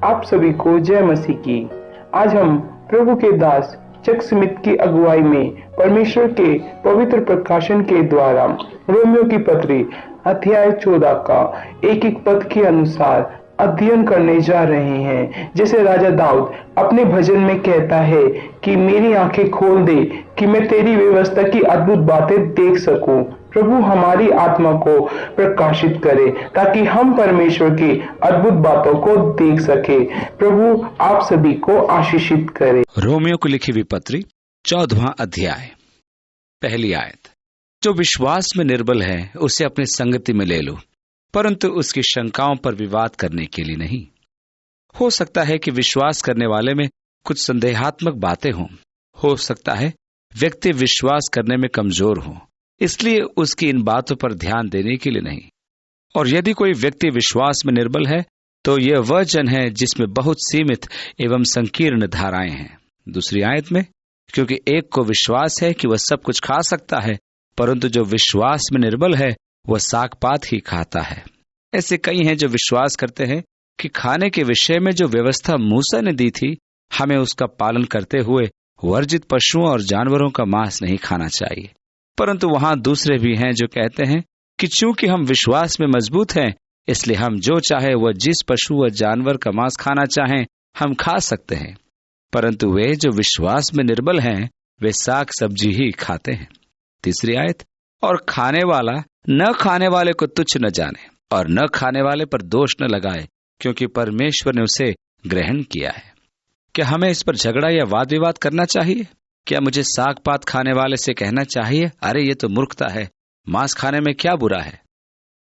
आप सभी को जय मसीह की। आज हम प्रभु के दास चक स्मिथ की अगुवाई में परमेश्वर के पवित्र प्रकाशन के द्वारा रोमियो की पत्री अध्याय 14 का एक एक पद के अनुसार अध्ययन करने जा रहे हैं। जैसे राजा दाऊद अपने भजन में कहता है कि मेरी आंखें खोल दे कि मैं तेरी व्यवस्था की अद्भुत बातें देख सकूं। प्रभु हमारी आत्मा को प्रकाशित करे ताकि हम परमेश्वर की अद्भुत बातों को देख सके। प्रभु आप सभी को आशीषित करे। रोमियो को लिखी हुई पत्री 14वां अध्याय, पहली आयत। जो विश्वास में निर्बल है उसे अपनी संगति में ले लो, परंतु उसकी शंकाओं पर विवाद करने के लिए नहीं। हो सकता है कि विश्वास करने वाले में कुछ संदेहात्मक बातें हों। हो सकता है व्यक्ति विश्वास करने में कमजोर हो, इसलिए उसकी इन बातों पर ध्यान देने के लिए नहीं। और यदि कोई व्यक्ति विश्वास में निर्बल है तो यह वह जन है जिसमें बहुत सीमित एवं संकीर्ण धाराएं हैं। दूसरी आयत में, क्योंकि एक को विश्वास है कि वह सब कुछ खा सकता है, परंतु जो विश्वास में निर्बल है वह साग पात ही खाता है। ऐसे कई हैं जो विश्वास करते हैं कि खाने के विषय में जो व्यवस्था मूसा ने दी थी, हमें उसका पालन करते हुए वर्जित पशुओं और जानवरों का मांस नहीं खाना चाहिए। परंतु वहां दूसरे भी हैं जो कहते हैं कि चूंकि हम विश्वास में मजबूत हैं, इसलिए हम जो चाहे वह जिस पशु व जानवर का मांस खाना चाहें हम खा सकते हैं। परंतु वे जो विश्वास में निर्बल हैं वे साग सब्जी ही खाते हैं। तीसरी आयत, और खाने वाला न खाने वाले को तुच्छ न जाने और न खाने वाले पर दोष न लगाए, क्योंकि परमेश्वर ने उसे ग्रहण किया है। क्या हमें इस पर झगड़ा या वाद विवाद करना चाहिए? क्या मुझे साग पात खाने वाले से कहना चाहिए, अरे ये तो मूर्खता है, मांस खाने में क्या बुरा है?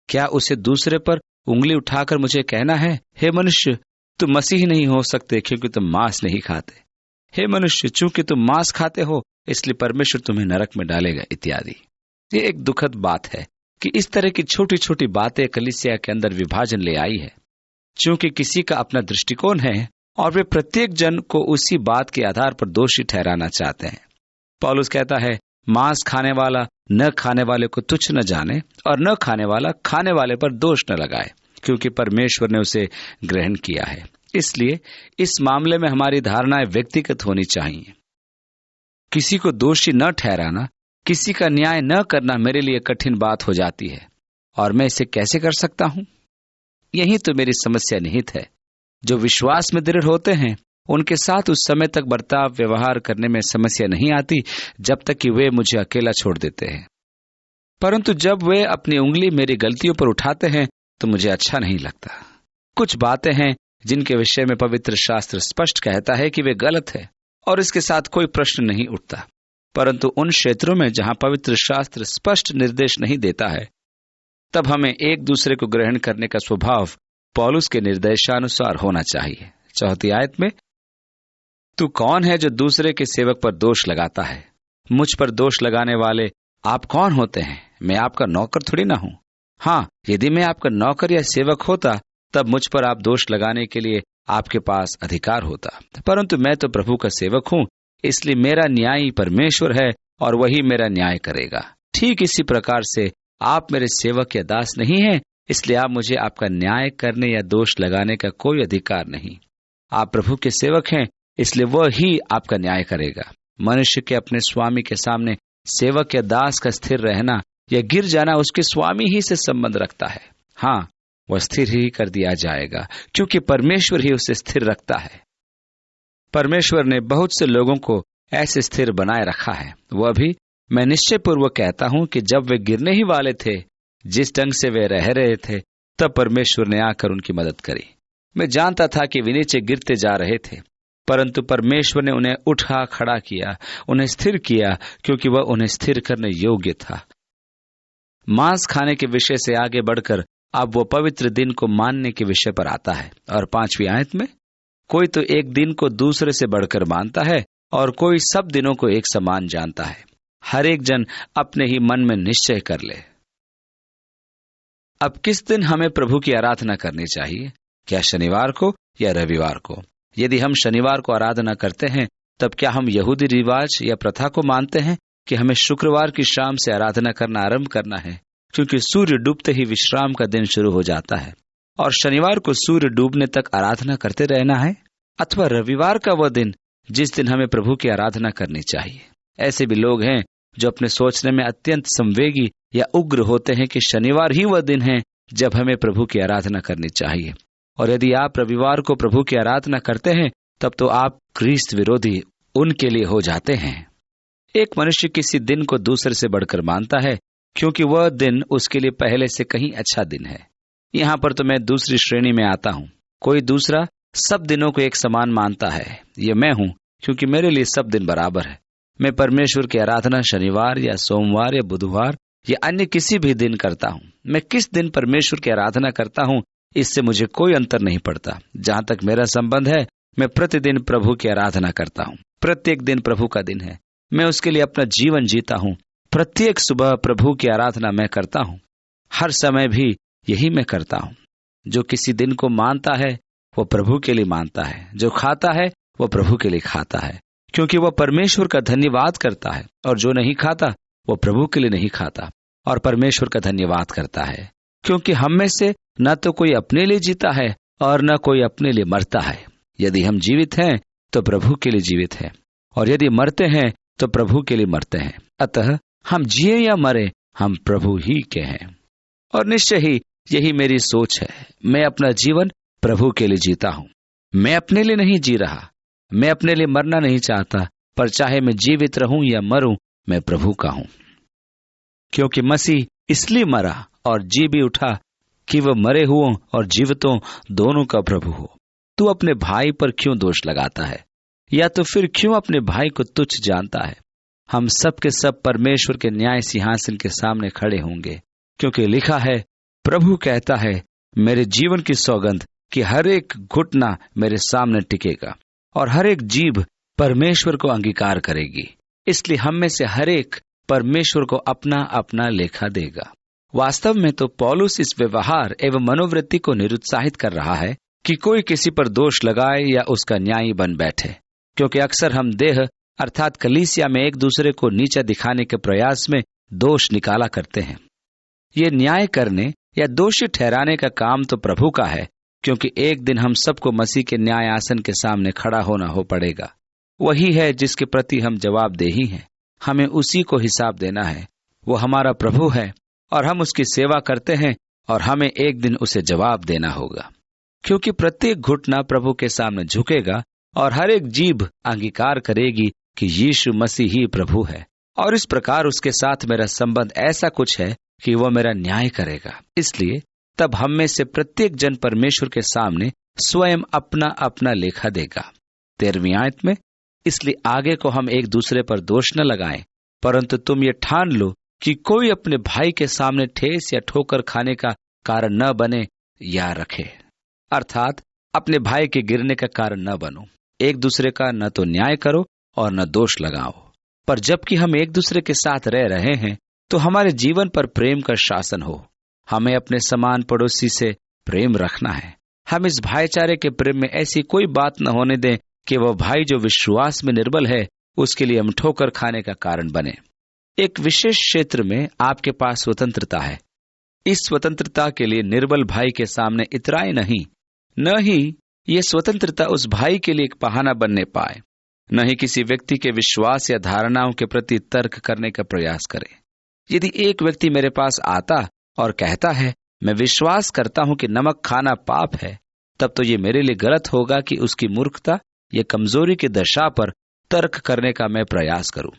क्या उसे दूसरे पर उंगली उठाकर मुझे कहना है, हे मनुष्य तुम मसीह नहीं हो सकते क्योंकि तुम मांस नहीं खाते। हे मनुष्य, चूंकि तुम मांस खाते हो इसलिए परमेश्वर तुम्हें नरक में डालेगा, इत्यादि। ये एक दुखद बात है कि इस तरह की छोटी छोटी बातें कलीसिया के अंदर विभाजन ले आई है। चूंकि किसी का अपना दृष्टिकोण है और वे प्रत्येक जन को उसी बात के आधार पर दोषी ठहराना चाहते हैं। पौलुस कहता है, मांस खाने वाला न खाने वाले को तुच्छ न जाने और न खाने वाला खाने वाले पर दोष न लगाए, क्योंकि परमेश्वर ने उसे ग्रहण किया है। इसलिए इस मामले में हमारी धारणाएं व्यक्तिगत होनी चाहिए। किसी को दोषी न ठहराना, किसी का न्याय न करना मेरे लिए कठिन बात हो जाती है। और मैं इसे कैसे कर सकता हूं? यही तो मेरी समस्या निहित है। जो विश्वास में दृढ़ होते हैं उनके साथ उस समय तक बर्ताव व्यवहार करने में समस्या नहीं आती जब तक कि वे मुझे अकेला छोड़ देते हैं। परंतु जब वे अपनी उंगली मेरी गलतियों पर उठाते हैं तो मुझे अच्छा नहीं लगता। कुछ बातें हैं जिनके विषय में पवित्र शास्त्र स्पष्ट कहता है कि वे गलत है और इसके साथ कोई प्रश्न नहीं उठता। परंतु उन क्षेत्रों में जहां पवित्र शास्त्र स्पष्ट निर्देश नहीं देता है, तब हमें एक दूसरे को ग्रहण करने का स्वभाव पौलुस के निर्देशानुसार होना चाहिए। चौथी आयत में, तू कौन है जो दूसरे के सेवक पर दोष लगाता है? मुझ पर दोष लगाने वाले आप कौन होते हैं? मैं आपका नौकर थोड़ी ना हूं। हाँ, यदि मैं आपका नौकर या सेवक होता तब मुझ पर आप दोष लगाने के लिए आपके पास अधिकार होता। परंतु मैं तो प्रभु का सेवक हूं, इसलिए मेरा न्यायी परमेश्वर है और वही मेरा न्याय करेगा। ठीक इसी प्रकार से आप मेरे सेवक या दास नहीं हैं, इसलिए आप मुझे आपका न्याय करने या दोष लगाने का कोई अधिकार नहीं। आप प्रभु के सेवक हैं, इसलिए वह ही आपका न्याय करेगा। मनुष्य के अपने स्वामी के सामने सेवक या दास का स्थिर रहना या गिर जाना उसके स्वामी ही से संबंध रखता है। हाँ, वह स्थिर ही कर दिया जाएगा क्योंकि परमेश्वर ही उसे स्थिर रखता है। परमेश्वर ने बहुत से लोगों को ऐसे स्थिर बनाए रखा है। वह भी मैं निश्चय पूर्वक कहता हूं कि जब वे गिरने ही वाले थे, जिस ढंग से वे रह रहे थे, तब परमेश्वर ने आकर उनकी मदद करी। मैं जानता था कि वे नीचे गिरते जा रहे थे, परंतु परमेश्वर ने उन्हें उठा खड़ा किया, उन्हें स्थिर किया, क्योंकि वह उन्हें स्थिर करने योग्य था। मांस खाने के विषय से आगे बढ़कर अब वो पवित्र दिन को मानने के विषय पर आता है। और 5वीं आयत में, कोई तो एक दिन को दूसरे से बढ़कर मानता है और कोई सब दिनों को एक समान जानता है। हर एक जन अपने ही मन में निश्चय कर ले। अब किस दिन हमें प्रभु की आराधना करनी चाहिए? क्या शनिवार को या रविवार को? यदि हम शनिवार को आराधना करते हैं, तब क्या हम यहूदी रिवाज या प्रथा को मानते हैं कि हमें शुक्रवार की शाम से आराधना करना आरंभ करना है, क्योंकि सूर्य डूबते ही विश्राम का दिन शुरू हो जाता है? और शनिवार को सूर्य डूबने तक आराधना करते रहना है, अथवा रविवार का वह दिन जिस दिन हमें प्रभु की आराधना करनी चाहिए। ऐसे भी लोग हैं जो अपने सोचने में अत्यंत संवेगी या उग्र होते हैं कि शनिवार ही वह दिन है जब हमें प्रभु की आराधना करनी चाहिए। और यदि आप रविवार को प्रभु की आराधना करते हैं तब तो आप ख्रीस्त विरोधी उनके लिए हो जाते हैं। एक मनुष्य किसी दिन को दूसरे से बढ़कर मानता है क्योंकि वह दिन उसके लिए पहले से कहीं अच्छा दिन है। यहाँ पर तो मैं दूसरी श्रेणी में आता हूँ। कोई दूसरा सब दिनों को एक समान मानता है। ये मैं हूँ, क्योंकि मेरे लिए सब दिन बराबर है। मैं परमेश्वर की आराधना शनिवार या सोमवार या बुधवार या अन्य किसी भी दिन करता हूँ। मैं किस दिन परमेश्वर की आराधना करता हूँ इससे मुझे कोई अंतर नहीं पड़ता। जहाँ तक मेरा संबंध है, मैं प्रतिदिन प्रभु की आराधना करता हूँ। प्रत्येक दिन प्रभु का दिन है, मैं उसके लिए अपना जीवन जीता हूँ। प्रत्येक सुबह प्रभु की आराधना मैं करता हूँ। हर समय भी यही मैं करता हूँ। जो किसी दिन को मानता है वो प्रभु के लिए मानता है, जो खाता है वो प्रभु के लिए खाता है, क्योंकि वह परमेश्वर का धन्यवाद करता है। और जो नहीं खाता वो प्रभु के लिए नहीं खाता और परमेश्वर का धन्यवाद करता है, क्योंकि हम में से न तो कोई अपने लिए जीता है और न कोई अपने लिए मरता है। यदि हम जीवित हैं तो प्रभु के लिए जीवित हैं, और यदि मरते हैं तो प्रभु के लिए मरते हैं। अतः हम जिए या मरे, हम प्रभु ही के हैं। और निश्चय ही यही मेरी सोच है। मैं अपना जीवन प्रभु के लिए जीता हूँ। मैं अपने लिए नहीं जी रहा। मैं अपने लिए मरना नहीं चाहता, पर चाहे मैं जीवित रहूं या मरूं, मैं प्रभु का हूं। क्योंकि मसीह इसलिए मरा और जी भी उठा कि वह मरे हुओं और जीवितों दोनों का प्रभु हो। तू अपने भाई पर क्यों दोष लगाता है, या तो फिर क्यों अपने भाई को तुच्छ जानता है? हम सब के सब परमेश्वर के न्याय सिंहासन के सामने खड़े होंगे, क्योंकि लिखा है, प्रभु कहता है, मेरे जीवन की सौगंध कि हर एक घुटना मेरे सामने टिकेगा और हर एक जीभ परमेश्वर को अंगीकार करेगी। इसलिए हम में से हर एक परमेश्वर को अपना अपना लेखा देगा। वास्तव में तो पौलुस इस व्यवहार एवं मनोवृत्ति को निरुत्साहित कर रहा है कि कोई किसी पर दोष लगाए या उसका न्यायी बन बैठे, क्योंकि अक्सर हम देह अर्थात कलीसिया में एक दूसरे को नीचा दिखाने के प्रयास में दोष निकाला करते हैं। ये न्याय करने या दोषी ठहराने का काम तो प्रभु का है, क्योंकि एक दिन हम सबको मसीह के न्याय आसन के सामने खड़ा होना हो पड़ेगा। वही है जिसके प्रति हम जवाबदेही हैं। हमें उसी को हिसाब देना है। वो हमारा प्रभु है और हम उसकी सेवा करते हैं, और हमें एक दिन उसे जवाब देना होगा, क्योंकि प्रत्येक घुटना प्रभु के सामने झुकेगा और हर एक जीभ अंगीकार करेगी कि यीशु मसीह ही प्रभु है। और इस प्रकार उसके साथ मेरा संबंध ऐसा कुछ है कि वह मेरा न्याय करेगा। इसलिए तब हम में से प्रत्येक जन परमेश्वर के सामने स्वयं अपना अपना लेखा देगा। 13वीं आयत में, इसलिए आगे को हम एक दूसरे पर दोष न लगाएं, परंतु तुम ये ठान लो कि कोई अपने भाई के सामने ठेस या ठोकर खाने का कारण न बने या रखे। अर्थात अपने भाई के गिरने का कारण न बनो। एक दूसरे का न तो न्याय करो और न दोष लगाओ। पर जबकि हम एक दूसरे के साथ रह रहे हैं तो हमारे जीवन पर प्रेम का शासन हो। हमें अपने समान पड़ोसी से प्रेम रखना है। हम इस भाईचारे के प्रेम में ऐसी कोई बात न होने दें कि वह भाई जो विश्वास में निर्बल है उसके लिए हम ठोकर खाने का कारण बने। एक विशेष क्षेत्र में आपके पास स्वतंत्रता है। इस स्वतंत्रता के लिए निर्बल भाई के सामने इतराए नहीं, न ही ये स्वतंत्रता उस भाई के लिए एक बहाना बनने पाए, न ही किसी व्यक्ति के विश्वास या धारणाओं के प्रति तर्क करने का प्रयास करे। यदि एक व्यक्ति मेरे पास आता और कहता है, मैं विश्वास करता हूं कि नमक खाना पाप है, तब तो ये मेरे लिए गलत होगा कि उसकी मूर्खता या कमजोरी की दशा पर तर्क करने का मैं प्रयास करूं।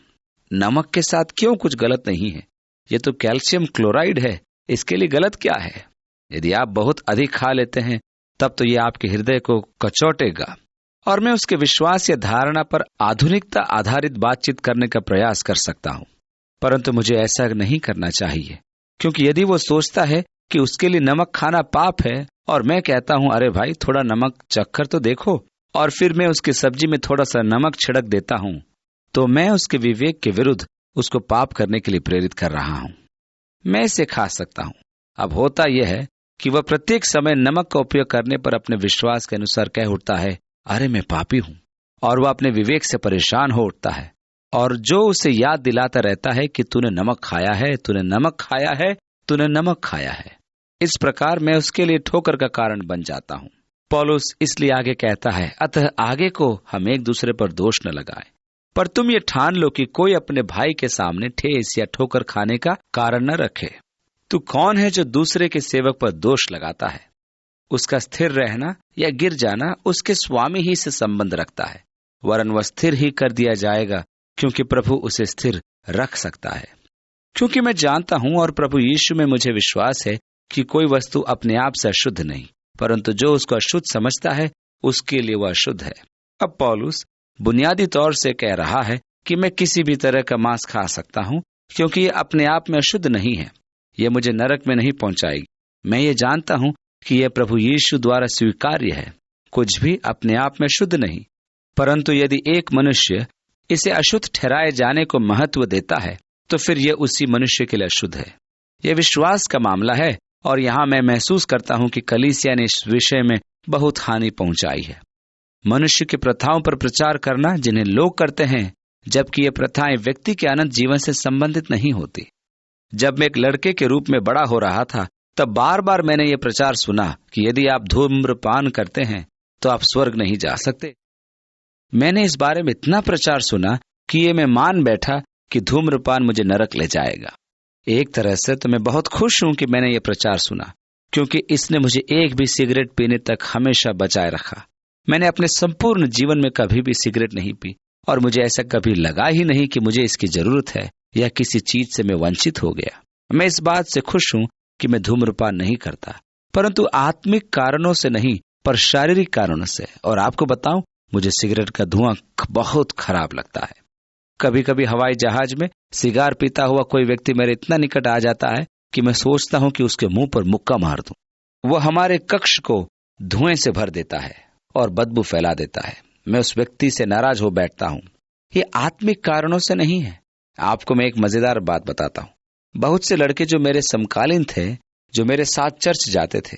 नमक के साथ क्यों कुछ गलत नहीं है? ये तो कैल्शियम क्लोराइड है, इसके लिए गलत क्या है? यदि आप बहुत अधिक खा लेते हैं तब तो ये आपके हृदय को कचोटेगा। और मैं उसके विश्वास या धारणा पर आधुनिकता आधारित बातचीत करने का प्रयास कर सकता हूं, परंतु मुझे ऐसा नहीं करना चाहिए, क्योंकि यदि वो सोचता है कि उसके लिए नमक खाना पाप है और मैं कहता हूं, अरे भाई थोड़ा नमक चखकर तो देखो, और फिर मैं उसकी सब्जी में थोड़ा सा नमक छिड़क देता हूं, तो मैं उसके विवेक के विरुद्ध उसको पाप करने के लिए प्रेरित कर रहा हूं। मैं इसे खा सकता हूं। अब होता यह है कि वह प्रत्येक समय नमक का उपयोग करने पर अपने विश्वास के अनुसार कह उठता है, अरे मैं पापी हूं, और वह अपने विवेक से परेशान हो उठता है, और जो उसे याद दिलाता रहता है कि तूने नमक खाया है, तूने नमक खाया है, तूने नमक खाया है। इस प्रकार मैं उसके लिए ठोकर का कारण बन जाता हूँ। पौलुस इसलिए आगे कहता है, अतः आगे को हम एक दूसरे पर दोष न लगाएं, पर तुम ये ठान लो कि कोई अपने भाई के सामने ठेस या ठोकर खाने का कारण न रखे। तू कौन है जो दूसरे के सेवक पर दोष लगाता है? उसका स्थिर रहना या गिर जाना उसके स्वामी ही से संबंध रखता है, वरन वह स्थिर ही कर दिया जाएगा, क्योंकि प्रभु उसे स्थिर रख सकता है। क्योंकि मैं जानता हूं और प्रभु यीशु में मुझे विश्वास है कि कोई वस्तु अपने आप से अशुद्ध नहीं, परंतु जो उसको अशुद्ध समझता है उसके लिए वह अशुद्ध है। अब पौलुस बुनियादी तौर से कह रहा है कि मैं किसी भी तरह का मांस खा सकता हूं, क्योंकि ये अपने आप में अशुद्ध नहीं है। यह मुझे नरक में नहीं पहुंचाएगी। मैं ये जानता हूं कि यह प्रभु यीशु द्वारा स्वीकार्य है। कुछ भी अपने आप में शुद्ध नहीं, परंतु यदि एक मनुष्य इसे अशुद्ध ठहराए जाने को महत्व देता है तो फिर यह उसी मनुष्य के लिए अशुद्ध है। यह विश्वास का मामला है, और यहाँ मैं महसूस करता हूं कि कलीसिया ने इस विषय में बहुत हानि पहुंचाई है। मनुष्य की प्रथाओं पर प्रचार करना जिन्हें लोग करते हैं, जबकि ये प्रथाएं व्यक्ति के अनंत जीवन से संबंधित नहीं होती। जब मैं एक लड़के के रूप में बड़ा हो रहा था, तब बार बार मैंने ये प्रचार सुना कि यदि आप धूम्रपान करते हैं तो आप स्वर्ग नहीं जा सकते। मैंने इस बारे में इतना प्रचार सुना कि ये मैं मान बैठा कि धूम्रपान मुझे नरक ले जाएगा। एक तरह से तो मैं बहुत खुश हूं कि मैंने ये प्रचार सुना, क्योंकि इसने मुझे एक भी सिगरेट पीने तक हमेशा बचाए रखा। मैंने अपने संपूर्ण जीवन में कभी भी सिगरेट नहीं पी, और मुझे ऐसा कभी लगा ही नहीं कि मुझे इसकी जरूरत है या किसी चीज से मैं वंचित हो गया। मैं इस बात से खुश हूं कि मैं धूम्रपान नहीं करता, परंतु आत्मिक कारणों से नहीं, पर शारीरिक कारणों से। और आपको बताऊं, मुझे सिगरेट का धुआं बहुत खराब लगता है। कभी कभी हवाई जहाज में सिगार पीता हुआ कोई व्यक्ति मेरे इतना निकट आ जाता है कि मैं सोचता हूं कि उसके मुंह पर मुक्का मार दूं। वह हमारे कक्ष को धुएं से भर देता है और बदबू फैला देता है। मैं उस व्यक्ति से नाराज हो बैठता हूं। ये आत्मिक कारणों से नहीं है। आपको मैं एक मजेदार बात बताता हूं। बहुत से लड़के जो मेरे समकालीन थे, जो मेरे साथ चर्च जाते थे,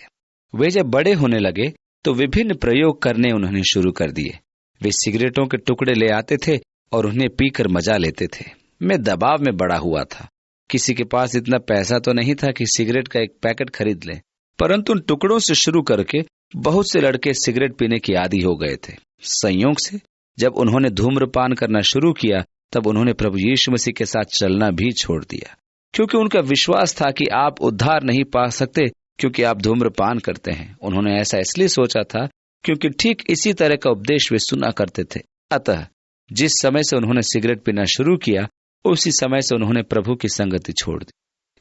वे जब बड़े होने लगे तो विभिन्न प्रयोग करने उन्होंने शुरू कर दिए। वे सिगरेटों के टुकड़े ले आते थे और उन्हें पीकर मजा लेते थे। मैं दबाव में बड़ा हुआ था। किसी के पास इतना पैसा तो नहीं था कि सिगरेट का एक पैकेट खरीद ले, परंतु उन टुकड़ों से शुरू करके बहुत से लड़के सिगरेट पीने के आदी हो गए थे। संयोग से जब उन्होंने धूम्रपान करना शुरू किया, तब उन्होंने प्रभु यीशु मसीह के साथ चलना भी छोड़ दिया, क्योंकि उनका विश्वास था कि आप उद्धार नहीं पा सकते क्योंकि आप धूम्रपान करते हैं। उन्होंने ऐसा इसलिए सोचा था क्योंकि ठीक इसी तरह का उपदेश वे सुना करते थे। अतः जिस समय से उन्होंने सिगरेट पीना शुरू किया, उसी समय से उन्होंने प्रभु की संगति छोड़ दी,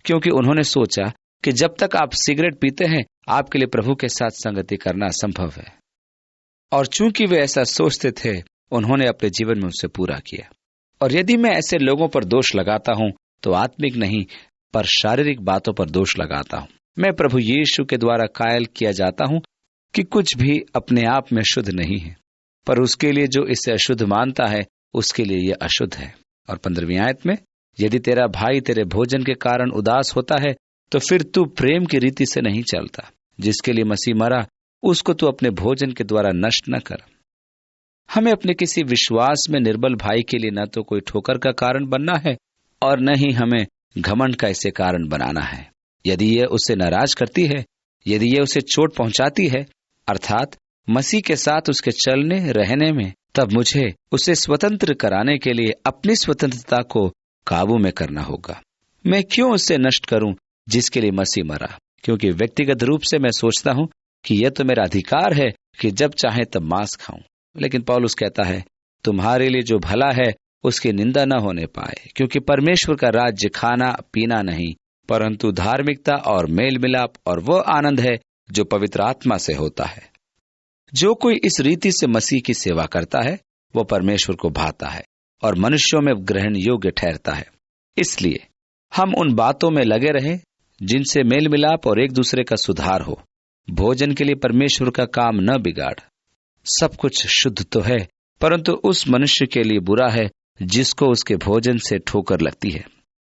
क्योंकि उन्होंने सोचा कि जब तक आप सिगरेट पीते हैं, आपके लिए प्रभु के साथ संगति करना असंभव है। और चूंकि वे ऐसा सोचते थे, उन्होंने अपने जीवन में उसे पूरा किया। और यदि मैं ऐसे लोगों पर दोष लगाता हूं तो आत्मिक नहीं, पर शारीरिक बातों पर दोष लगाता हूं। मैं प्रभु यीशु के द्वारा कायल किया जाता हूं कि कुछ भी अपने आप में शुद्ध नहीं है, पर उसके लिए जो इसे अशुद्ध मानता है, उसके लिए यह अशुद्ध है। और 15वीं आयत में, यदि तेरा भाई तेरे भोजन के कारण उदास होता है तो फिर तू प्रेम की रीति से नहीं चलता। जिसके लिए मसीह मरा, उसको तू अपने भोजन के द्वारा नष्ट न कर। हमें अपने किसी विश्वास में निर्बल भाई के लिए न तो कोई ठोकर का कारण बनना है और न ही हमें घमंड का इसे कारण बनाना है। यदि यह उसे नाराज करती है, यदि यह उसे चोट पहुंचाती है, अर्थात मसीह के साथ उसके चलने रहने में, तब मुझे उसे स्वतंत्र कराने के लिए अपनी स्वतंत्रता को काबू में करना होगा। मैं क्यों उसे नष्ट करूं जिसके लिए मसीह मरा? क्योंकि व्यक्तिगत रूप से मैं सोचता हूं कि यह तो मेरा अधिकार है कि जब चाहे तब मांस खाऊं। लेकिन पौलुस कहता है, तुम्हारे लिए जो भला है उसकी निंदा न होने पाए, क्योंकि परमेश्वर का राज्य खाना पीना नहीं, परंतु धार्मिकता और मेल मिलाप और वह आनंद है जो पवित्र आत्मा से होता है। जो कोई इस रीति से मसीह की सेवा करता है, वो परमेश्वर को भाता है और मनुष्यों में ग्रहण योग्य ठहरता है। इसलिए हम उन बातों में लगे रहें जिनसे मेल मिलाप और एक दूसरे का सुधार हो। भोजन के लिए परमेश्वर का काम न बिगाड़। सब कुछ शुद्ध तो है, परंतु उस मनुष्य के लिए बुरा है जिसको उसके भोजन से ठोकर लगती है।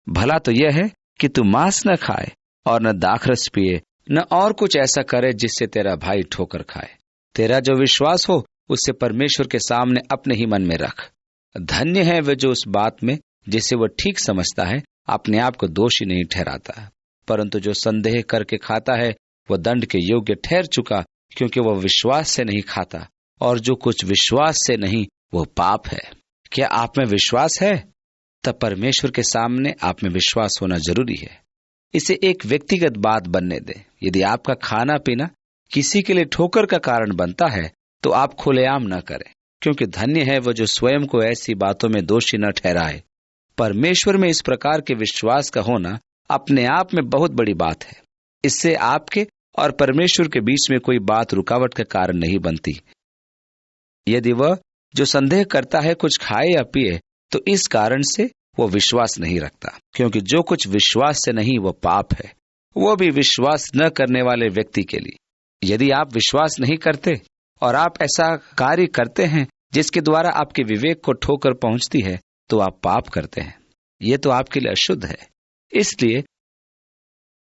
भला तो यह है कि तू मांस न खाए और न दाखरस पिए, न और कुछ ऐसा करे जिससे तेरा भाई ठोकर खाए। तेरा जो विश्वास हो उससे परमेश्वर के सामने अपने ही मन में रख। धन्य है वे जो उस बात में जिसे वह ठीक समझता है अपने आप को दोषी नहीं ठहराता। परंतु जो संदेह करके खाता है वह दंड के योग्य ठहर चुका, क्योंकि वह विश्वास से नहीं खाता, और जो कुछ विश्वास से नहीं वो पाप है। क्या आप में विश्वास है? तब परमेश्वर के सामने आप में विश्वास होना जरूरी है। इसे एक व्यक्तिगत बात बनने दें। यदि आपका खाना पीना किसी के लिए ठोकर का कारण बनता है तो आप खुलेआम न करें, क्योंकि धन्य है वो जो स्वयं को ऐसी बातों में दोषी न ठहराए। परमेश्वर में इस प्रकार के विश्वास का होना अपने आप में बहुत बड़ी बात है। इससे आपके और परमेश्वर के बीच में कोई बात रुकावट का कारण नहीं बनती। यदि वह जो संदेह करता है कुछ खाए या पिए तो इस कारण से वो विश्वास नहीं रखता, क्योंकि जो कुछ विश्वास से नहीं वो पाप है, वो भी विश्वास न करने वाले व्यक्ति के लिए। यदि आप विश्वास नहीं करते और आप ऐसा कार्य करते हैं जिसके द्वारा आपके विवेक को ठोकर पहुंचती है तो आप पाप करते हैं। ये तो आपके लिए अशुद्ध है। इसलिए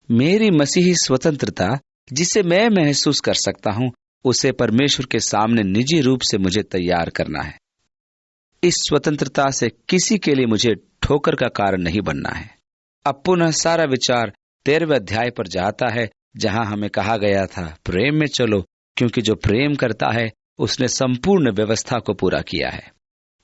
मेरी मसीही स्वतंत्रता जिसे मैं महसूस कर सकता हूं, उसे परमेश्वर के सामने निजी रूप से मुझे तैयार करना है। इस स्वतंत्रता से किसी के लिए मुझे ठोकर का कारण नहीं बनना है। अब पुनः सारा विचार 13वें अध्याय पर जाता है, जहां हमें कहा गया था प्रेम में चलो, क्योंकि जो प्रेम करता है उसने संपूर्ण व्यवस्था को पूरा किया है।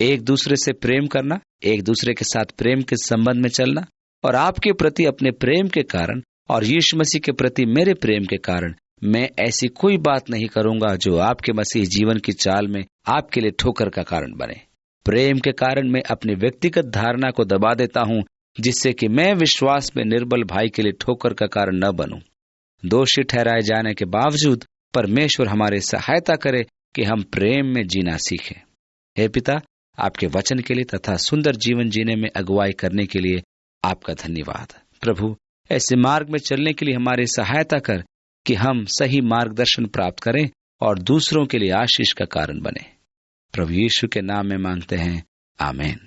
एक दूसरे से प्रेम करना, एक दूसरे के साथ प्रेम के संबंध में चलना, और आपके प्रति अपने प्रेम के कारण और यीशु मसीह के प्रति मेरे प्रेम के कारण मैं ऐसी कोई बात नहीं करूंगा जो आपके मसीह जीवन की चाल में आपके लिए ठोकर का कारण बने। प्रेम के कारण मैं अपनी व्यक्तिगत धारणा को दबा देता हूं, जिससे कि मैं विश्वास में निर्बल भाई के लिए ठोकर का कारण न बनूं। दोषी ठहराए जाने के बावजूद परमेश्वर हमारी सहायता करे कि हम प्रेम में जीना सीखें। हे पिता, आपके वचन के लिए तथा सुंदर जीवन जीने में अगुवाई करने के लिए आपका धन्यवाद। प्रभु, ऐसे मार्ग में चलने के लिए हमारी सहायता कर कि हम सही मार्गदर्शन प्राप्त करें और दूसरों के लिए आशीष का कारण बने। प्रभु यीशु के नाम में मांगते हैं, आमीन।